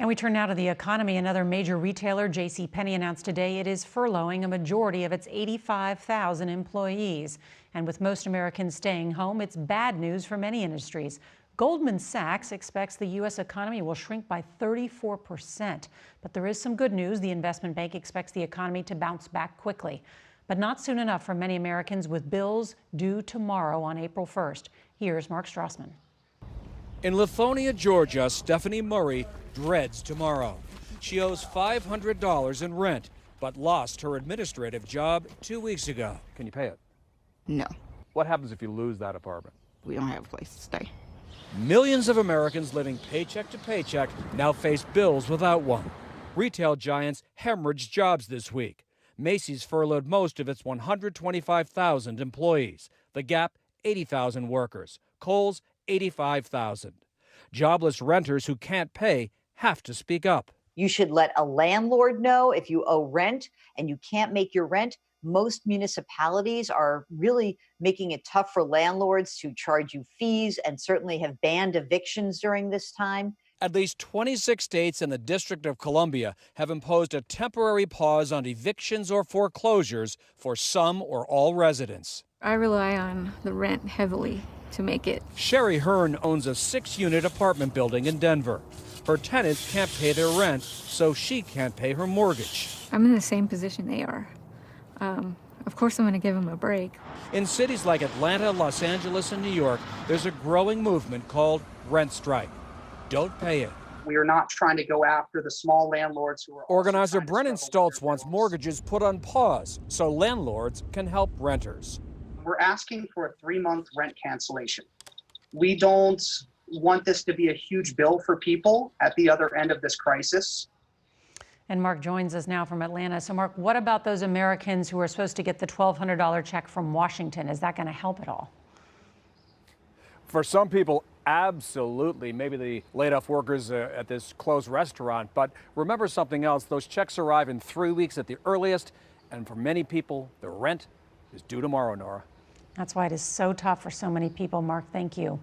And we turn now to the economy. Another major retailer, JCPenney, announced today it is furloughing a majority of its 85,000 employees. And with most Americans staying home, it's bad news for many industries. Goldman Sachs expects the U.S. economy will shrink by 34%. But there is some good news. The investment bank expects the economy to bounce back quickly. But not soon enough for many Americans, with bills due tomorrow on April 1st. Here's Mark Strassmann. In Lithonia, Georgia, Stephanie Murray dreads tomorrow. She owes $500 in rent, but lost her administrative job 2 weeks ago. Can you pay it? No. What happens if you lose that apartment? We don't have a place to stay. Millions of Americans living paycheck to paycheck now face bills without one. Retail giants hemorrhaged jobs this week. Macy's furloughed most of its 125,000 employees. The Gap, 80,000 workers. Kohl's, 85,000. Jobless renters who can't pay have to speak up. You should let a landlord know if you owe rent and you can't make your rent. Most municipalities are really making it tough for landlords to charge you fees and certainly have banned evictions during this time. At least 26 states and the District of Columbia have imposed a temporary pause on evictions or foreclosures for some or all residents. I rely on the rent heavily to make it. Sherry Hearn owns a 6-unit apartment building in Denver. Her tenants can't pay their rent, so she can't pay her mortgage. I'm in the same position they are. Of course I'm going to give them a break. In cities like Atlanta, Los Angeles, and New York, there's a growing movement called Rent Strike. Don't pay it. We are not trying to go after the small landlords who are. Organizer Brennan Stoltz wants mortgages put on pause so landlords can help renters. We're asking for a 3-month rent cancellation. We don't want this to be a huge bill for people at the other end of this crisis. And Mark joins us now from Atlanta. So Mark, what about those Americans who are supposed to get the $1,200 check from Washington? Is that going to help at all? For some people, absolutely. Maybe the laid-off workers at this closed restaurant. But remember something else. Those checks arrive in 3 weeks at the earliest. And for many people, the rent is due tomorrow, Nora. That's why it is so tough for so many people. Mark, thank you.